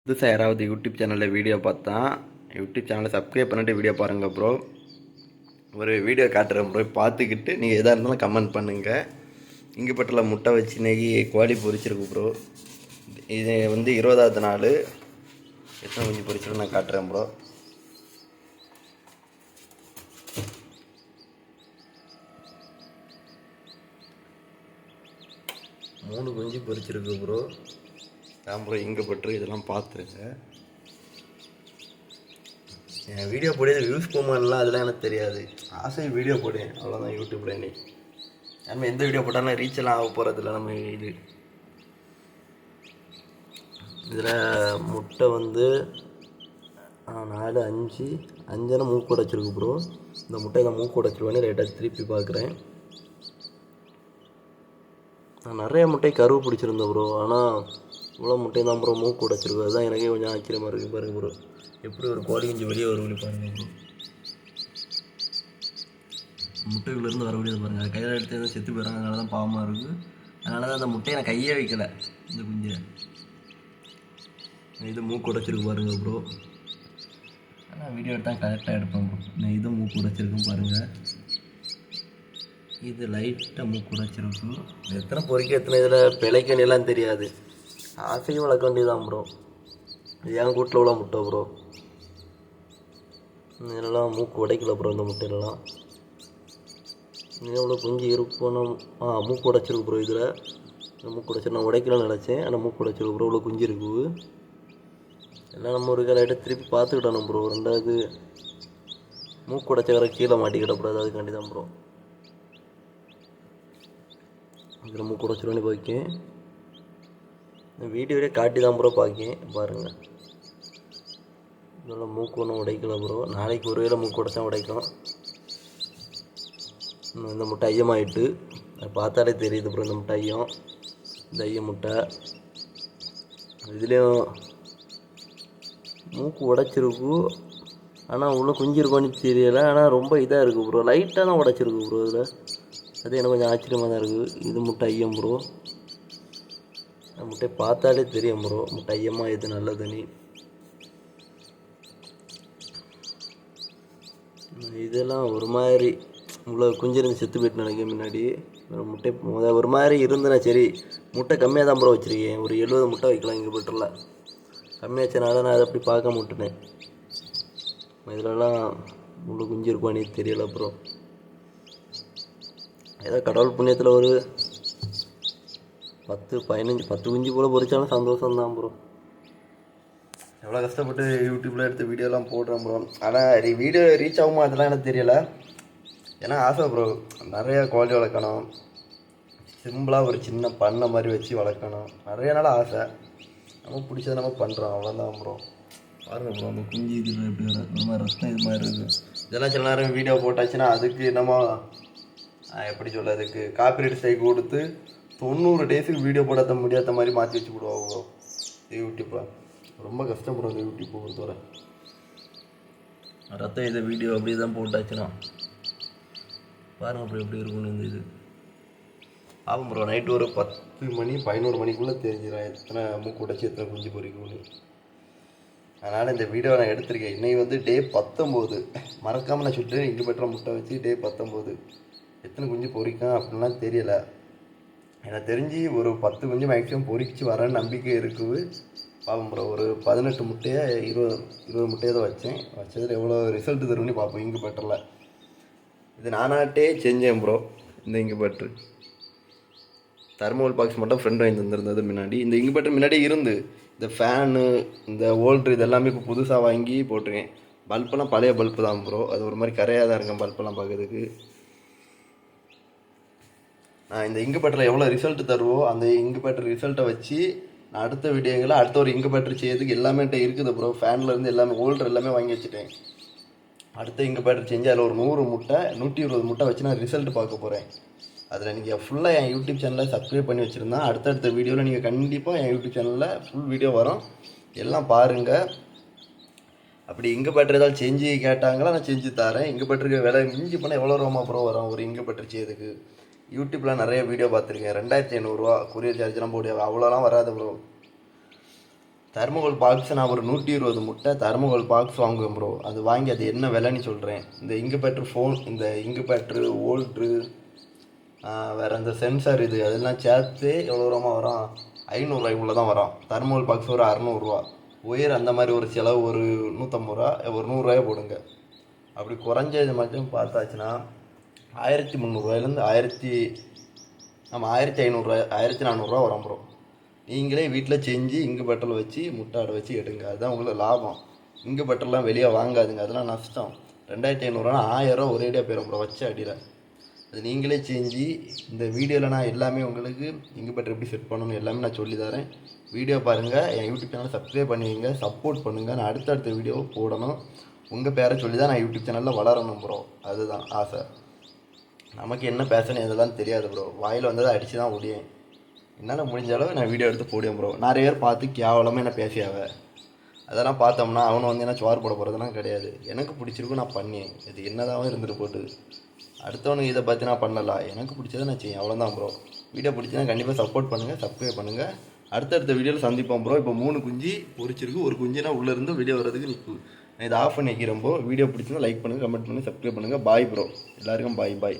புதுசாக யாராவது யூடியூப் சேனலில் வீடியோ பார்த்தா யூடியூப் சேனலை சப்ஸ்கிரைப் பண்ணிட்டு வீடியோ பாருங்கள் ப்ரோ. ஒரு வீடியோ காட்டுறேன் ப்ரோ, பார்த்துக்கிட்டு நீங்கள் எதாக இருந்தாலும் கமெண்ட் பண்ணுங்கள். இங்குப்பட்டில் முட்டை வச்சு நெய் கோழி பொரிச்சிருக்கு ப்ரோ. இது 20வது நாள். எத்தனை குஞ்சு பொரிச்சிருக்கு நான் காட்டுறேன் ப்ரோ. மூணு குஞ்சு பொரிச்சிருக்கு ப்ரோ. ப்ரோ இங்குப்பட்டு இதெல்லாம் பார்த்துருங்க. என் வீடியோ போடுறது வியூஸ் போமாலாம் அதெல்லாம் எனக்கு தெரியாது. ஆசை வீடியோ போடுவேன் அவ்வளோதான். யூடியூப்பில் இன்னைக்கு நம்ம எந்த வீடியோ போட்டாலும் ரீச் எல்லாம் ஆக போகிறதில்ல. நம்ம இதில் முட்டை 4 5 மூக்கு உடைச்சிருக்கு ப்ரோ. இந்த முட்டை இதை மூக்கு உடைச்சிருவேன்னு லைட்டாக திருப்பி பார்க்குறேன். நான் நிறைய முட்டை கருவு பிடிச்சிருந்தேன் ப்ரோ. ஆனால் இவ்வளோ முட்டையும் தான் ப்ரோ மூக்கு உடைச்சிருக்கு. அதுதான் எனக்கே கொஞ்சம் ஆச்சரியமாக இருக்குது. பாருங்கள் ப்ரோ, எப்படி ஒரு கோழி குஞ்சு வெளியே வருவழி பாருங்கள் ப்ரோ. முட்டைக்குள்ளேருந்து வர முடியாது பாருங்கள். கையில் எடுத்து செத்து போயிடறாங்க. அதனால தான் பாவமாக இருக்குது. அதனால தான் அந்த முட்டையை நான் கையே வைக்கலை. இந்த குஞ்சை இது மூக்கு உடைச்சிருக்கு பாருங்கள் ப்ரோ. ஆனால் வீடியோ எடுத்தால் கரெக்டாக எடுப்பேன் ப்ரோ. நான் இதுவும் மூக்கு உடைச்சிருக்கும் பாருங்கள். இது லைட்டாக மூக்கு உடைச்சிருக்கும். எத்தனை பொறிக்க எத்தனை இதில் பிழைக்கணும் தெரியாது. ஆசையும் வளர்க்க வேண்டியதான் ப்ரோ. என் கூட்டில் உள்ள முட்டை ப்ரோ. இதெல்லாம் மூக்கு உடைக்கல ப்ரோ. இந்த முட்டையிலலாம் எவ்வளோ குஞ்சு இருக்குன்னு மூக்கு உடைச்சிருக்கு ப்ரோ. இதில் மூக்கு உடைச்சி நான் உடைக்கலாம்னு நினச்சேன். ஆனால் மூக்கு உடைச்சிருக்கு ப்ரோ. இவ்வளோ குஞ்சு இருக்குது. எல்லாம் நம்ம ஒரு லைட்டாக திருப்பி பார்த்துக்கிட்டோம் ப்ரோ. ரெண்டாவது மூக்கு உடைச்ச வர கீழே மாட்டிக்கிடக்கூடாது. அதுக்காண்டி தான் ப்ரோ. இதில் மூக்கு உடைச்சிருவேன்னு போய்க்கேன். வீடியோவே காட்டி தான் ப்ரோ பார்க்கேன். பாருங்கள், இதெல்லாம் மூக்கு ஒன்றும் உடைக்கல ப்ரோ. நாளைக்கு ஒரு வேளை மூக்கு உடைச்சா உடைக்கும். இந்த முட்டை ஐயமாயிட்டு அதை பார்த்தாலே தெரியுது ப்ரோ. இந்த முட்டை ஐயம், இந்த ஐய முட்டை. இதுலேயும் மூக்கு உடைச்சிருக்கு. ஆனால் உள்ள குஞ்சு இருக்குன்னு தெரியலை. ஆனால் ரொம்ப இதாக இருக்குது ப்ரோ. லைட்டாக தான் உடைச்சிருக்கு ப்ரோ. இதில் அது எனக்கு கொஞ்சம் ஆச்சரியமாக தான் இருக்குது. இது முட்டை ஐயம் ப்ரோ. முட்டை பார்த்தாலே தெரியும் ப்ரோ. முட்டை ஐயமாக இது நல்லதுன்னு. இதெல்லாம் ஒரு மாதிரி இவ்வளோ குஞ்சு இருந்து செத்து போயிட்டு நினைக்க. முன்னாடி முட்டை ஒரு மாதிரி இருந்தேன்னா சரி. முட்டை கம்மியாக தான் ப்ரோ வச்சுருக்கேன். ஒரு 70 முட்டை வைக்கலாம். இங்கே போட்டுல கம்மியாச்சுனால நான் அதை அப்படி பார்க்க முட்டுனேன். இதிலலாம் இவ்வளோ குஞ்சு இருக்குவானே தெரியல ப்ரோ. ஏதோ கடவுள் புண்ணியத்தில் ஒரு 10 15 10 குஞ்சு போல் பொறிச்சாலும் சந்தோஷம்தான் ப்ரோ. எவ்வளோ கஷ்டப்பட்டு யூடியூப்பில் எடுத்து வீடியோலாம் போடுறேன் ப்ரோ. ஆனால் வீடியோ ரீச் ஆகுமா அதெல்லாம் எனக்கு தெரியலை. ஏன்னா ஆசை ப்ரோ, நிறையா கோழி வளர்க்கணும். சிம்பிளாக ஒரு சின்ன பண்ணை மாதிரி வச்சு வளர்க்கணும். நிறைய நாள் ஆசை. நம்ம பிடிச்சதை நம்ம பண்ணுறோம். அவ்வளோதான் ப்ரோ. பாருங்கள் ப்ரோ, நம்ம குஞ்சு இது எப்படி ஒரு மாதிரி ரத்தம் இது மாதிரி இருக்குது. இதெல்லாம் சில நேரம் வீடியோ போட்டாச்சுன்னா அதுக்கு நம்ம எப்படி சொல்ல, அதுக்கு காப்பிரைட் ஸ்ட்ரைக் கொடுத்து 90 டேஸுக்கு வீடியோ போடாத முடியாத மாதிரி மாற்றி வச்சு விடுவாங்க யூடியூப்பில். ரொம்ப கஷ்டப்படும் இந்த யூடியூப்பை பொறுத்தவரை. ரத்தம் இதை வீடியோ அப்படி தான் போட்டாச்சுன்னா பாருங்கள் ப்ரோ எப்படி இருக்குன்னு. இந்த இது ஆகும் ப்ரோ. நைட்டு ஒரு 10 மணி 11 மணிக்குள்ளே தெரிஞ்சிடும் எத்தனை மூக்கு உடைச்சி எத்தனை குஞ்சு பொறிக்கும்னு. அதனால் இந்த வீடியோவை நான் எடுத்திருக்கேன். இன்றைக்கி டே 19. மறக்காமல் நான் சுட்டு இங்கே பெற்ற முட்டை வச்சு டே 19 எத்தனை குஞ்சு பொறிக்கும் அப்படின்லாம் தெரியலை. எனக்கு தெரிஞ்சு ஒரு 10 குஞ்சு மேக்ஸிமம் பொறிச்சு வரேன்னு நம்பிக்கை இருக்குது. பார்ப்போம் ப்ரோ. ஒரு 18 முட்டையை 20 முட்டையை தான் வச்சதில் எவ்வளோ ரிசல்ட் தரும்னு பார்ப்போம். இங்கு பெட்டரில் இது நானாட்டே செஞ்சேன் ப்ரோ. இந்த இங்கு பெட்ரு தெர்மல் பாக்ஸ் மட்டும் ஃப்ரெண்ட் வாங்கி தந்துருந்தது முன்னாடி. இந்த இங்கு பெட்டர் முன்னாடி இருந்து இந்த ஃபேனு இந்த ஹோல்ட்ரு இதெல்லாமே இப்போ புதுசாக வாங்கி போட்டிருக்கேன். பல்பெல்லாம் பழைய பல்பு தான் ப்ரோ. அது ஒரு மாதிரி கரையாக தான் இருக்கேன் பல்பெல்லாம் பார்க்கறதுக்கு. நான் இந்த இங்கு பேட்டரில் எவ்வளோ ரிசல்ட் தருவோ அந்த இங்கு பேட்டர் ரிசல்ட்டை வச்சு நான் அடுத்த வீடியோங்களை அடுத்த ஒரு இங்கு பேட்டர் செய்யறதுக்கு எல்லாமே இருக்குது ப்ரோ. ஃபேன்லேருந்து எல்லாமே ஹோல்டர் எல்லாமே வாங்கி வச்சுட்டேன். அடுத்த இங்கு பேட்டர் செஞ்சு அதில் ஒரு 100 முட்டை 120 முட்டை வச்சு நான் ரிசல்ட் பார்க்க போகிறேன். அதில் நீங்கள் ஃபுல்லாக என் யூடியூப் சேனலில் சப்ஸ்கிரைப் பண்ணி வச்சுருந்தா அடுத்தடுத்த வீடியோவில் நீங்கள் கண்டிப்பாக என் யூடியூப் சேனலில் ஃபுல் வீடியோ வரும். எல்லாம் பாருங்கள். அப்படி இங்கு பேட்டர் ஏதாவது செஞ்சு கேட்டாங்களா நான் செஞ்சு தரேன். இங்கு பேட்டருக்கு விலை மிஞ்சி பண்ணால் எவ்வளோ ரூபா ப்ரோ வரும் ஒரு இங்கு பேட்டர் செய்யறதுக்கு? யூடியூப்பில் நிறைய வீடியோ பார்த்துருக்கேன். 2500 ரூபா கொரியர் சார்ஜெலாம் போடு. அவ்வளோலாம் வராது ப்ரோ. தர்மகோல் பாக்ஸ் நான் ஒரு 120 முட்டை தர்மகோல் பாக்ஸ் வாங்குவேன் ப்ரோ. அது வாங்கி அது என்ன விலைன்னு சொல்கிறேன். இந்த இங்கு பேட்ரு ஃபோன், இந்த இங்கு பேட்ரு ஓல்ட்ரு, வேறு அந்த சென்சார் இது அதெல்லாம் சேர்த்து எவ்வளோ ரூபா வரும்? 500 தான் வரும். தர்மகோல் பாக்ஸ் ஒரு 600 ஒயர் அந்த மாதிரி ஒரு செலவு ஒரு 150 ஒரு 100 போடுங்க. அப்படி குறைஞ்சது மட்டும் பார்த்தாச்சுன்னா 1300 1500 1400 வரும் ப்ரோ. நீங்களே வீட்டில் செஞ்சு இங்கு பட்டல் வச்சு முட்டை அடை வச்சு எடுங்க. அதுதான் உங்களுக்கு லாபம். இங்கு பட்டர்லாம் வெளியே வாங்காதுங்க, அதெல்லாம் நஷ்டம். 2500 1000 ஒரேடியாக போயிடும் ப்ரோ வச்ச அடியில். அது நீங்களே செஞ்சு இந்த வீடியோவில் நான் எல்லாமே உங்களுக்கு இங்கு பட்டர் எப்படி செட் பண்ணணும் எல்லாமே நான் சொல்லி தரேன். வீடியோ பாருங்கள், என் யூடியூப் சேனலை சப்ஸ்கிரைப் பண்ணுவீங்க, சப்போர்ட் பண்ணுங்கள். நான் அடுத்தடுத்த வீடியோவை போடணும். உங்கள் பேரை சொல்லி தான் நான் யூடியூப் சேனலில் வளரணும் ப்ரோ. அதுதான் ஆசை. நமக்கு என்ன பேசணும் இதெல்லாம் தெரியாது ப்ரோ. வாயில் வந்ததை அடித்து தான் முடியும். என்னால் முடிஞ்ச அளவு நான் வீடியோ எடுத்து போடுவேன் ப்ரோ. நிறைய பேர் பார்த்து கேவலமாக என்ன பேசியாவ அதெல்லாம் பார்த்தோம்னா அவனை வந்து என்ன சோறு போட போகிறதுலாம் கிடையாது. எனக்கு பிடிச்சிருக்கும் நான் பண்ணேன். இது என்னதான் இருந்துட்டு போட்டு அடுத்தவனுக்கு இதை பற்றி நான் பண்ணலாம். எனக்கு பிடிச்சதை நான் செய்யும், அவ்வளோதான் ப்ரோ. வீடியோ பிடிச்சதுன்னா கண்டிப்பாக சப்போர்ட் பண்ணுங்கள், சப்ஸ்கிரைப் பண்ணுங்கள். அடுத்தடுத்த வீடியோவில் சந்திப்போம் ப்ரோ. இப்போ 3 குஞ்சு பொரிச்சிருக்கு. ஒரு குஞ்சுனா உள்ளேருந்து வீடியோ வர்றதுக்கு நிற்கும். நான் இதை ஆஃப் பண்ணி வைக்கிறேன் ப்ரோ. வீடியோ பிடிச்சிருந்தா லைக் பண்ணுங்கள், கமெண்ட் பண்ணுங்கள், சப்ஸ்கிரைப் பண்ணுங்கள். Bye bro. எல்லாருக்கும் பாய்.